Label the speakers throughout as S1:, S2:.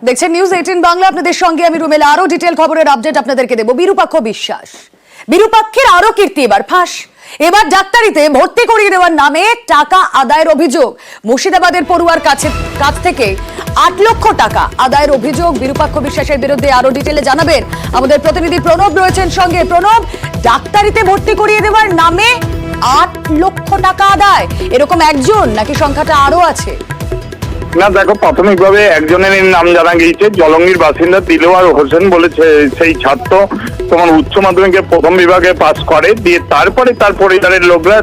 S1: দেখছেন নিউজ 18 বাংলা, আপনাদের সঙ্গে আমি রুমেলা। আরো ডিটেইল খবরের আপডেট আপনাদেরকে দেব। বিরূপাক্ষ বিশ্বাস, বিরূপাক্ষের আরো কীর্তি এবার ফাঁস। এবার ডাক্তারিতে ভর্তি করিয়ে দেওয়ার নামে টাকা আদায়ের অভিযোগ। মুর্শিদাবাদের পড়ুয়ার কাছ থেকে 8 লক্ষ টাকা আদায়ের অভিযোগ বিরূপাক্ষ বিশ্বাসের বিরুদ্ধে। আরো ডিটেইলে জানাবেন আমাদের প্রতিনিধি প্রণব রয়েছেন সঙ্গে। প্রণব, ডাক্তারিতে ভর্তি করিয়ে দেওয়ার নামে 8 লক্ষ টাকা আদায়, এরকম একজন নাকি সংখ্যাটা আরো আছে?
S2: না দেখো, প্রাথমিকভাবে একজনের নাম জানা গিয়েছে, জলঙ্গির বাসিন্দা দিলওয়ার হোসেন বলেছে। সেই ছাত্র তোমার উচ্চ মাধ্যমিকে প্রথম বিভাগে পাস করে, দিয়ে তারপরে তার পরিবারের লোকরা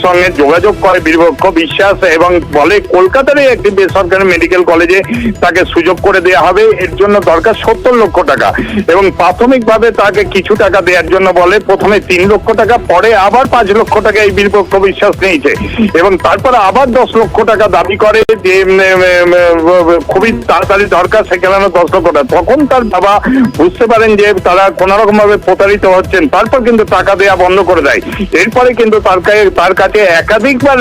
S2: সঙ্গে যোগাযোগ করে বিরূপাক্ষ বিশ্বাস এবং বলে কলকাতারই একটি বেসরকারি মেডিকেল কলেজে তাকে সুযোগ করে দেওয়া হবে, এর জন্য দরকার 70 লক্ষ টাকা। এবং প্রাথমিকভাবে তাকে কিছু টাকা দেওয়ার জন্য বলে, প্রথমে 3 লক্ষ টাকা, পরে আবার 5 লক্ষ টাকা এই বিরূপাক্ষ বিশ্বাস নিয়েছে এবং তারপরে আবার 10 লক্ষ টাকা দাবি করে যে খুবই তাড়াতাড়ি দরকার, সেখানে 10 লক্ষ টাকা। তখন তার বাবা বুঝতে পারেন যে তারা কোন রকম ভাবে প্রতারিত হচ্ছেন, তারপর কিন্তু টাকা দেওয়া বন্ধ করে দেয়। এরপরে কিন্তু তার কাছে একাধিকবার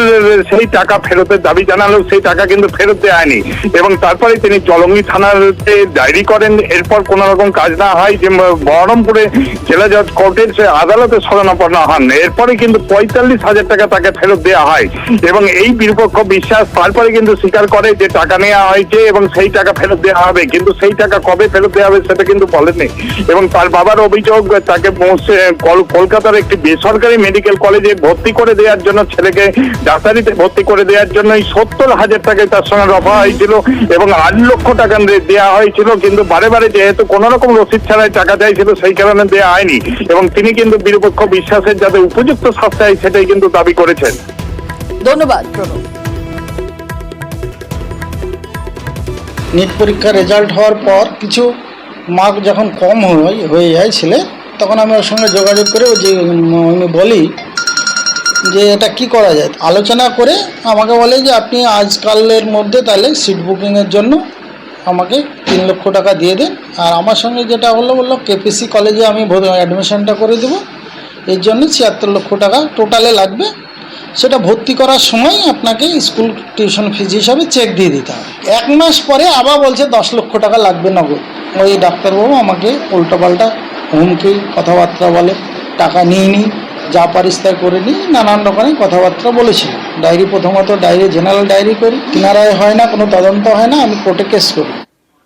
S2: সেই টাকা ফেরতের দাবি জানালেও সেই টাকা কিন্তু ফেরত দেওয়া হয়নি এবং তারপরে তিনি জলঙ্গি থানাতে ডায়েরি করেন। এরপর কোন রকম কাজ না হয় যে বহরমপুরে জেলা জজ কোর্টের সে আদালতে শরণাপন্ন হন। এরপরে কিন্তু 45,000 টাকা তাকে ফেরত দেওয়া হয় এবং এই বিরূপাক্ষ বিশ্বাস তারপরে কিন্তু স্বীকার করে যে টাকা নেওয়া হয়েছে এবং সেই টাকা ফেরত দেওয়া হবে, কিন্তু সেই টাকা কবে ফেরত দেওয়া হবে সেটা কিন্তু বলেননি। এবং তার বাবার অভিযোগ, তাকে কলকাতার একটি বেসরকারি মেডিকেল কলেজে ভর্তি করে দেওয়ার জন্য, ছেলেকে ডাক্তারিতে ভর্তি করে দেওয়ার জন্য 70,000 টাকায় তার সঙ্গে রফা হয়েছিল এবং 8 লক্ষ টাকা দেওয়া হয়েছিল, কিন্তু বারে বারে যেহেতু কোন রকম রসিদ ছাড়াই টাকা চাইছিল সেই কারণে দেওয়া হয়নি এবং তিনি কিন্তু বিরূপাক্ষ বিশ্বাসের যাতে উপযুক্ত শাস্তি হয় সেটাই কিন্তু দাবি করেছেন।
S1: ধন্যবাদ প্রণব।
S3: নিট পরীক্ষার রেজাল্ট হওয়ার পর কিছু মার্ক যখন কম হয়ে যায় ছেলে, তখন আমি ওর সঙ্গে যোগাযোগ করে আমি বলি যে এটা কি করা যায়। আলোচনা করে আমাকে বলে যে আপনি আজকালের মধ্যে তাহলে সিট বুকিংয়ের জন্য আমাকে 3 লক্ষ টাকা দিয়ে দেন। আর আমার সঙ্গে যেটা বললো কেপিসি কলেজে আমি অ্যাডমিশনটা করে দেবো, এর জন্য 76 লক্ষ টাকা টোটালে লাগবে। সেটা ভর্তি করার সময় আপনাকে স্কুল টিউশন ফিজ হিসাবে চেক দিয়ে দিতে হবে। 1 মাস পরে আবার বলছে 10 লক্ষ টাকা লাগবে নগদ। ওই ডাক্তারবাবু আমাকে উল্টোপাল্টা হুমকি কথাবার্তা বলে, টাকা নিয়ে নিই, যা পারিস তাই করে নিই, নানান রকমের কথাবার্তা বলেছিল। প্রথমত জেনারেল ডায়েরি করি, কিনারায় হয় না, কোনো তদন্ত হয় না, আমি কোর্টে কেস করি।